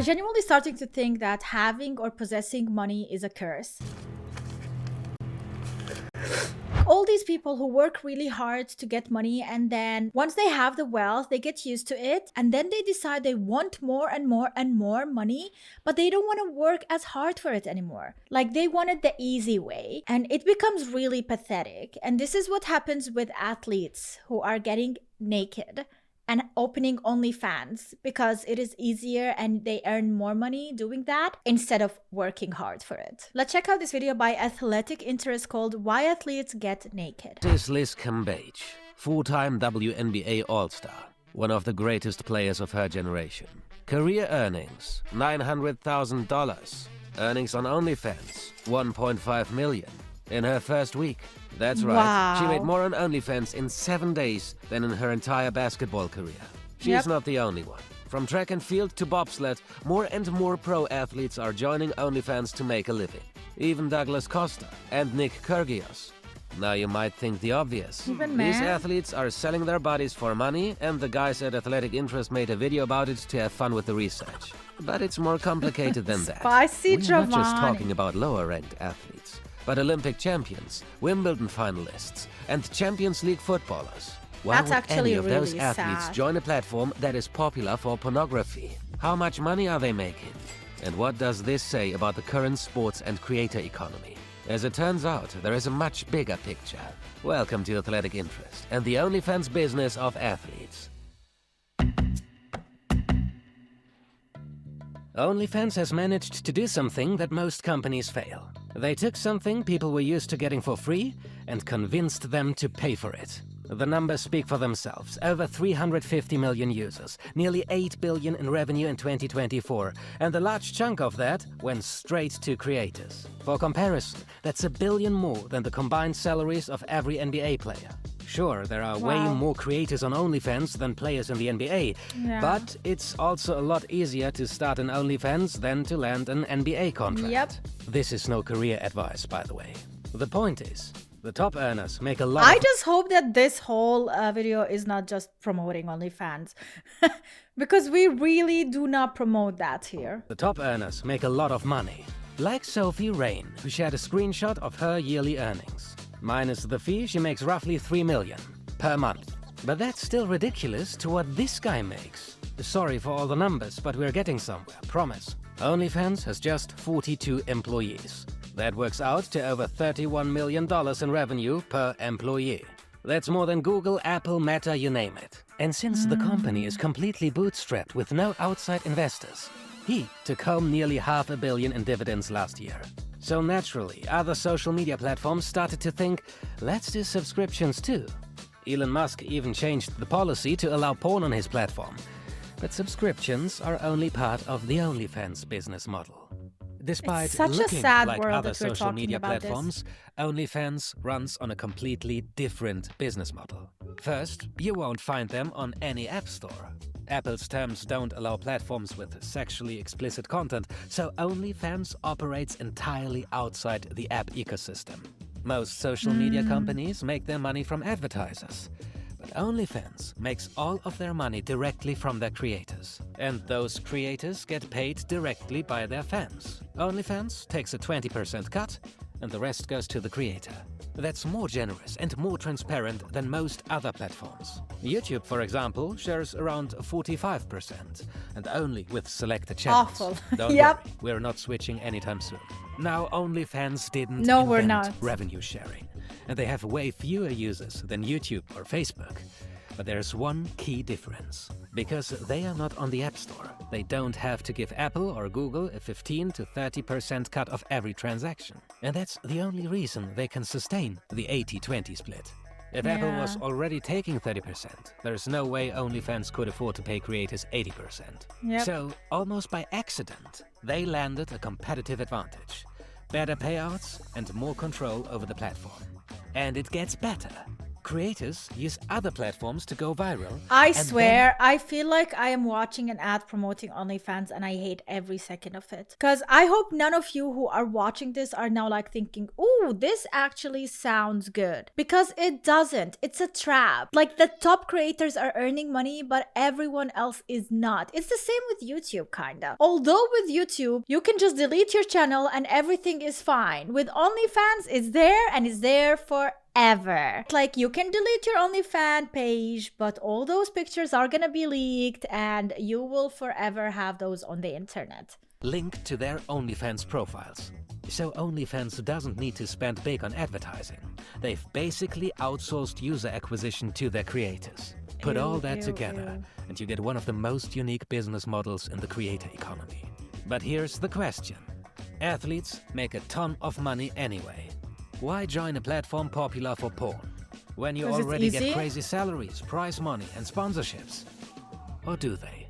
genuinely starting to think that having or possessing money is a curse. All these people who work really hard to get money, and then once they have the wealth, they get used to it, and then they decide they want more and more and more money, but they don't want to work as hard for it anymore. Like, they wanted the easy way, and it becomes really pathetic. And this is what happens with athletes who are getting naked and opening OnlyFans because it is easier and they earn more money doing that instead of working hard for it. Let's check out this video by Athletic Interest called Why Athletes Get Naked. This is Liz Cambage, full-time WNBA All-Star, one of the greatest players of her generation. Career earnings, $900,000. Earnings on OnlyFans, $1.5 million. In her first week. That's right. Wow. She made more on OnlyFans in 7 days than in her entire basketball career. She's not the only one. From track and field to bobsled, more and more pro athletes are joining OnlyFans to make a living. Even Douglas Costa and Nick Kyrgios. Now you might think the obvious. Even These men? athletes are selling their bodies for money, and the guys at Athletic Interest made a video about it to have fun with the research. But it's more complicated than that. Spicy We're not just Giovanni. talking about lower-ranked athletes, but Olympic champions, Wimbledon finalists, and Champions League footballers. Why That's would actually any of those really athletes sad. join a platform that is popular for pornography? How much money are they making? And what does this say about the current sports and creator economy? As it turns out, there is a much bigger picture. Welcome to Athletic Interest and the OnlyFans business of athletes. OnlyFans has managed to do something that most companies fail. They took something people were used to getting for free and convinced them to pay for it. The numbers speak for themselves. Over 350 million users, nearly 8 billion in revenue in 2024, and a large chunk of that went straight to creators. For comparison, that's $1 billion more than the combined salaries of every NBA player. Sure, there are way more creators on OnlyFans than players in the NBA, but it's also a lot easier to start an OnlyFans than to land an NBA contract. Yep. This is no career advice, by the way. The point is, the top earners make a lot I of... just hope that this whole video is not just promoting OnlyFans, because we really do not promote that here. The top earners make a lot of money. Like Sophie Rain, who shared a screenshot of her yearly earnings. Minus the fee, she makes roughly $3 million per month. But that's still ridiculous to what this guy makes. Sorry for all the numbers, but we're getting somewhere, promise. OnlyFans has just 42 employees. That works out to over $31 million in revenue per employee. That's more than Google, Apple, Meta, you name it. And since the company is completely bootstrapped with no outside investors, he took home nearly $500 million in dividends last year. So naturally, other social media platforms started to think, let's do subscriptions too. Elon Musk even changed the policy to allow porn on his platform. But subscriptions are only part of the OnlyFans business model. Despite It's such a looking sad like world other that we're social talking media about this. platforms, OnlyFans runs on a completely different business model. First, you won't find them on any app store. Apple's terms don't allow platforms with sexually explicit content, so OnlyFans operates entirely outside the app ecosystem. Most social media companies make their money from advertisers. But OnlyFans makes all of their money directly from their creators. And those creators get paid directly by their fans. OnlyFans takes a 20% cut, and the rest goes to the creator. That's more generous and more transparent than most other platforms. YouTube, for example, shares around 45%, and only with selected channels. Awful. Don't Yep. worry, we're not switching anytime soon. Now, OnlyFans didn't No, we're invent not. revenue sharing, and they have way fewer users than YouTube or Facebook. But there's one key difference. Because they are not on the App Store, they don't have to give Apple or Google a 15 to 30% cut of every transaction. And that's the only reason they can sustain the 80-20 split. If Apple was already taking 30%, there's no way OnlyFans could afford to pay creators 80%. Yep. So, almost by accident, they landed a competitive advantage. Better payouts and more control over the platform. And it gets better. Creators use other platforms to go viral. I and swear, I feel like I am watching an ad promoting OnlyFans and I hate every second of it. Because I hope none of you who are watching this are now like thinking, ooh, this actually sounds good. Because it doesn't. It's a trap. Like the top creators are earning money, but everyone else is not. It's the same with YouTube, kinda. Although with YouTube, you can just delete your channel and everything is fine. With OnlyFans, it's there and it's there forever. Like you can delete your OnlyFans page, but all those pictures are gonna be leaked and you will forever have those on the internet. link to their OnlyFans profiles. So OnlyFans doesn't need to spend big on advertising. They've basically outsourced user acquisition to their creators. Put all that together, and you get one of the most unique business models in the creator economy. But here's the question. Athletes make a ton of money anyway. Why join a platform popular for porn when you already get crazy salaries, prize money, and sponsorships? Or do they?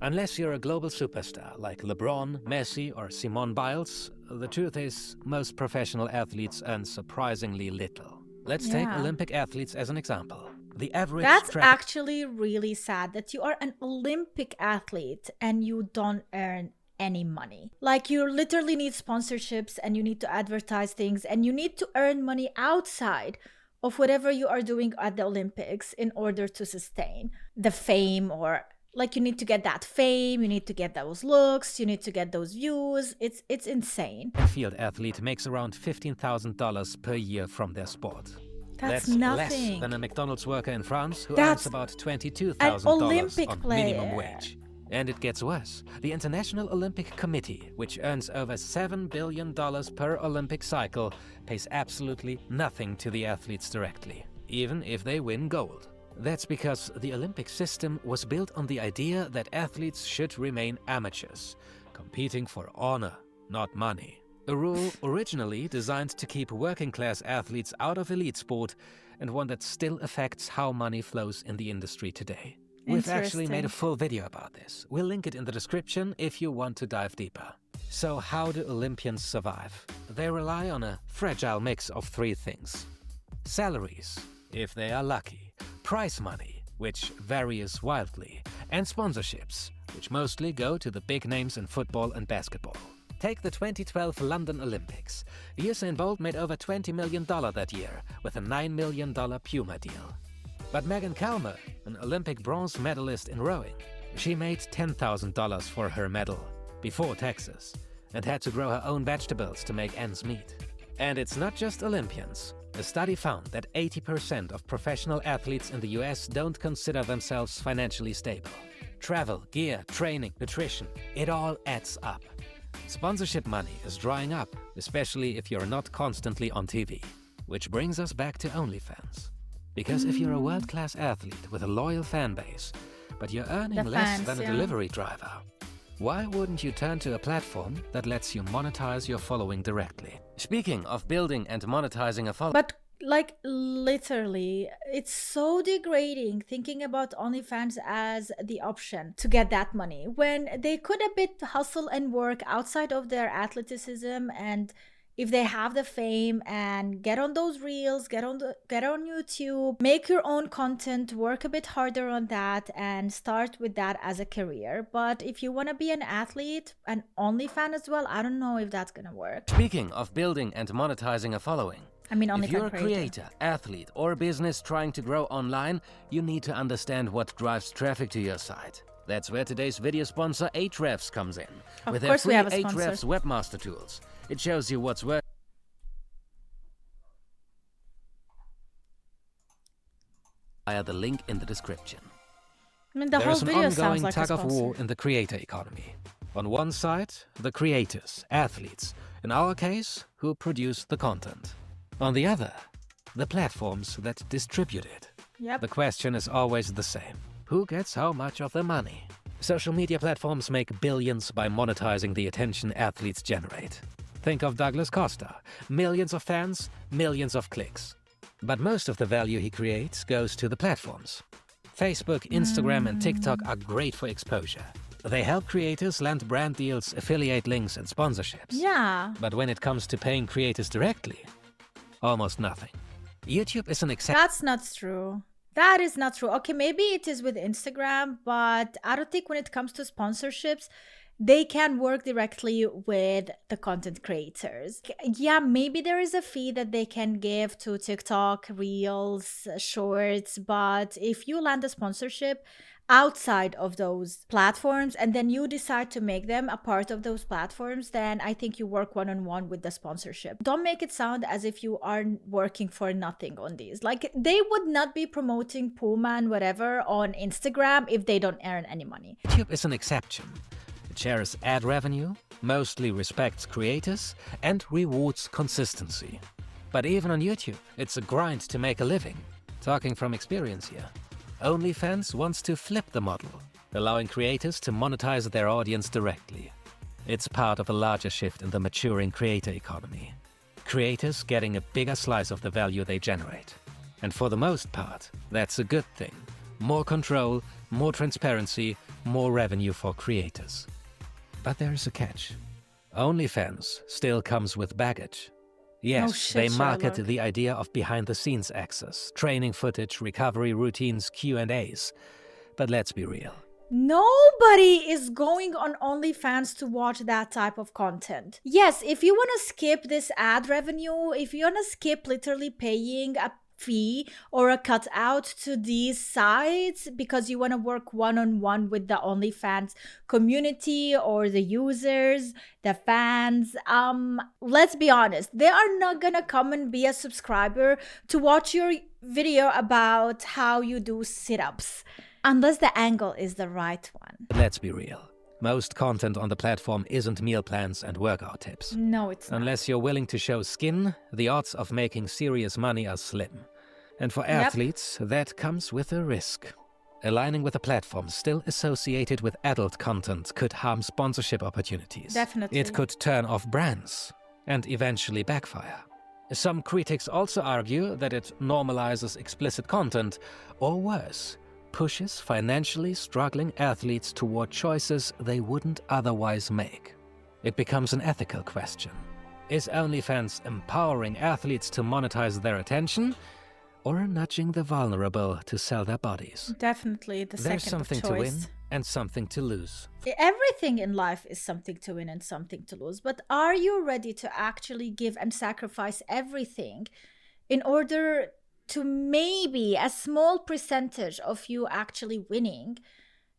Unless you're a global superstar like LeBron, Messi, or Simone Biles, the truth is most professional athletes earn surprisingly little. Let's take Olympic athletes as an example. The average That's actually really sad that you are an Olympic athlete and you don't earn any money. Like you literally need sponsorships and you need to advertise things and you need to earn money outside of whatever you are doing at the Olympics in order to sustain the fame, or like you need to get that fame, you need to get those looks, you need to get those views. It's insane. A field athlete makes around $15,000 per year from their sport. That's nothing. Less than a McDonald's worker in France who earns about $22,000 on minimum wage. And it gets worse. The International Olympic Committee, which earns over $7 billion per Olympic cycle, pays absolutely nothing to the athletes directly, even if they win gold. That's because the Olympic system was built on the idea that athletes should remain amateurs, competing for honor, not money. A rule originally designed to keep working-class athletes out of elite sport, and one that still affects how money flows in the industry today. We've actually made a full video about this. We'll link it in the description if you want to dive deeper. So how do Olympians survive? They rely on a fragile mix of three things. Salaries, if they are lucky. Prize money, which varies wildly. And sponsorships, which mostly go to the big names in football and basketball. Take the 2012 London Olympics. Usain Bolt made over $20 million that year with a $9 million Puma deal. But Megan Kalmer, an Olympic bronze medalist in rowing, she made $10,000 for her medal before taxes and had to grow her own vegetables to make ends meet. And it's not just Olympians. A study found that 80% of professional athletes in the US don't consider themselves financially stable. Travel, gear, training, nutrition, it all adds up. Sponsorship money is drying up, especially if you're not constantly on TV. Which brings us back to OnlyFans. Because if you're a world-class athlete with a loyal fan base, but you're earning less than a delivery driver, why wouldn't you turn to a platform that lets you monetize your following directly? Speaking of building and monetizing a following... But like literally, it's so degrading thinking about OnlyFans as the option to get that money when they could a bit hustle and work outside of their athleticism, and if they have the fame and get on those reels, get on YouTube, make your own content, work a bit harder on that and start with that as a career. But if you want to be an athlete, an OnlyFan as well, I don't know if that's gonna work. Speaking of building and monetizing a following, if you're a creator, athlete, or business trying to grow online, you need to understand what drives traffic to your site. That's where today's video sponsor Ahrefs comes in. With their free Ahrefs webmaster tools. It shows you what's worth via the link in the description. I mean, the whole video sounds like a sponsor. There's an ongoing tug-of-war in the creator economy. On one side, the creators, athletes, in our case, who produce the content. On the other, the platforms that distribute it. The question is always the same. Who gets how much of the money? Social media platforms make billions by monetizing the attention athletes generate. Think of Douglas Costa. Millions of fans, millions of clicks. But most of the value he creates goes to the platforms. Facebook, Instagram, and TikTok are great for exposure. They help creators land brand deals, affiliate links, and sponsorships. But when it comes to paying creators directly, almost nothing. YouTube is an exception. That's not true. That is not true. Okay, maybe it is with Instagram, but I don't think when it comes to sponsorships, they can work directly with the content creators. Yeah, maybe there is a fee that they can give to TikTok, Reels, Shorts, but if you land a sponsorship outside of those platforms and then you decide to make them a part of those platforms, then I think you work one-on-one with the sponsorship. Don't make it sound as if you are working for nothing on these. Like, they would not be promoting Puma and whatever on Instagram if they don't earn any money. YouTube is an exception. It shares ad revenue, mostly respects creators, and rewards consistency. But even on YouTube, it's a grind to make a living. Talking from experience here. OnlyFans wants to flip the model, allowing creators to monetize their audience directly. It's part of a larger shift in the maturing creator economy. Creators getting a bigger slice of the value they generate. And for the most part, that's a good thing. More control, more transparency, more revenue for creators. But there is a catch. OnlyFans still comes with baggage. Yes, they market the idea of behind-the-scenes access, training footage, recovery routines, Q&As. But let's be real. Nobody is going on OnlyFans to watch that type of content. Yes, if you want to skip this ad revenue, if you want to skip literally paying a fee or a cutout to these sites because you want to work one-on-one with the OnlyFans community or the users, the fans, let's be honest, they are not gonna come and be a subscriber to watch your video about how you do sit-ups unless the angle is the right one. Let's be real. Most content on the platform isn't meal plans and workout tips. No, it's not. Unless you're willing to show skin, the odds of making serious money are slim. And for athletes, that comes with a risk. Aligning with a platform still associated with adult content could harm sponsorship opportunities. Definitely. It could turn off brands and eventually backfire. Some critics also argue that it normalizes explicit content, or worse, pushes financially struggling athletes toward choices they wouldn't otherwise make. It becomes an ethical question. Is OnlyFans empowering athletes to monetize their attention, or nudging the vulnerable to sell their bodies? Definitely the second There's something choice. to win and something to lose. Everything in life is something to win and something to lose. But are you ready to actually give and sacrifice everything in order to maybe a small percentage of you actually winning?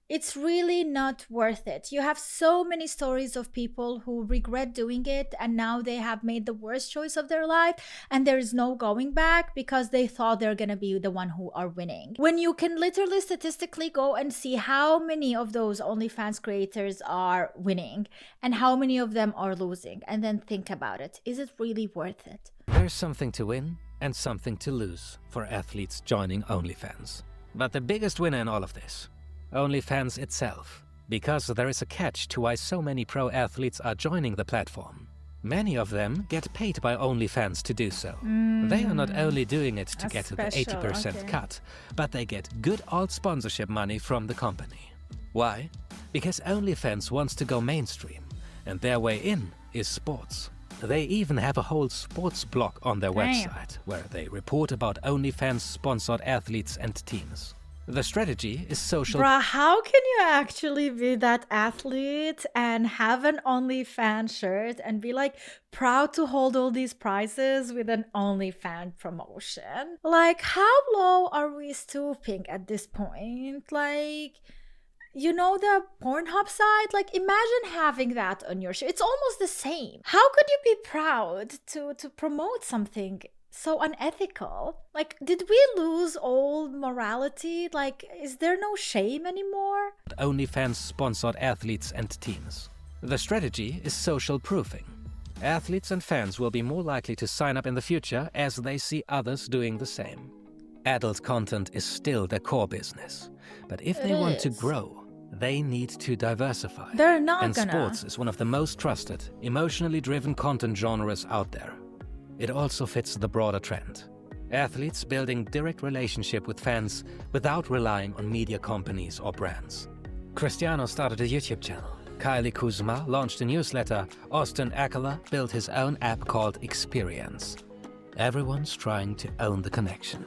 It's really not worth it. You have so many stories of people who regret doing it and now they have made the worst choice of their life and there is no going back because they thought they're gonna be the one who are winning. When you can literally statistically go and see how many of those OnlyFans creators are winning and how many of them are losing, and then think about it. Is it really worth it? There's something to win and something to lose for athletes joining OnlyFans. But the biggest winner in all of this, OnlyFans itself, because there is a catch to why so many pro athletes are joining the platform. Many of them get paid by OnlyFans to do so. They are not only doing it to get the 80% cut, but they get good old sponsorship money from the company. Why? Because OnlyFans wants to go mainstream, and their way in is sports. They even have a whole sports blog on their website, where they report about OnlyFans-sponsored athletes and teams. The strategy is social. Bruh, how can you actually be that athlete and have an OnlyFans shirt and be like proud to hold all these prizes with an OnlyFans promotion? Like, how low are we stooping at this point? Like, you know, the Pornhub site? Like, imagine having that on your shirt. It's almost the same. How could you be proud to promote something so unethical? Like, did we lose all morality? Like, is there no shame anymore? OnlyFans-sponsored athletes and teams. The strategy is social proofing. Athletes and fans will be more likely to sign up in the future as they see others doing the same. Adult content is still their core business. But if they want to grow, they need to diversify. They're not and gonna. Sports is one of the most trusted, emotionally driven content genres out there. It also fits the broader trend. Athletes building direct relationship with fans without relying on media companies or brands. Cristiano started a YouTube channel. Kylie Kuzma launched a newsletter. Austin Eckler built his own app called Experience. Everyone's trying to own the connection.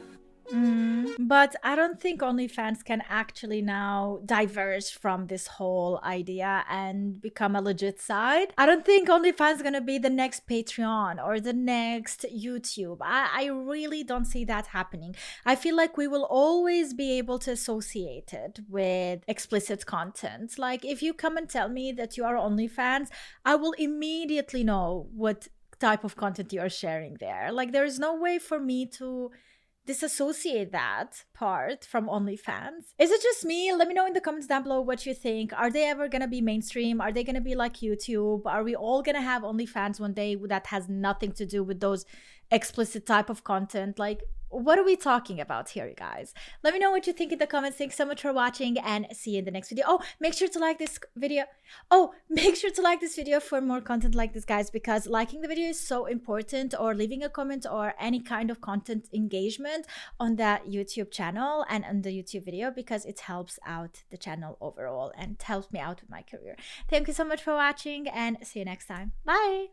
But I don't think OnlyFans can actually now diverge from this whole idea and become a legit site. I don't think OnlyFans is gonna be the next Patreon or the next YouTube. I really don't see that happening. I feel like we will always be able to associate it with explicit content. Like if you come and tell me that you are OnlyFans, I will immediately know what type of content you are sharing there. Like there is no way for me to disassociate that part from OnlyFans. Is it just me? Let me know in the comments down below what you think. Are they ever gonna be mainstream? Are they gonna be like YouTube? Are we all gonna have OnlyFans one day that has nothing to do with those explicit type of content? Like, what are we talking about here, you guys? Let me know what you think in the comments. Thanks so much for watching and see you in the next video. Oh, make sure to like this video. Oh, make sure to like this video for more content like this, guys, because liking the video is so important, or leaving a comment or any kind of content engagement on that YouTube channel and on the YouTube video, because it helps out the channel overall and helps me out with my career. Thank you so much for watching and see you next time. Bye.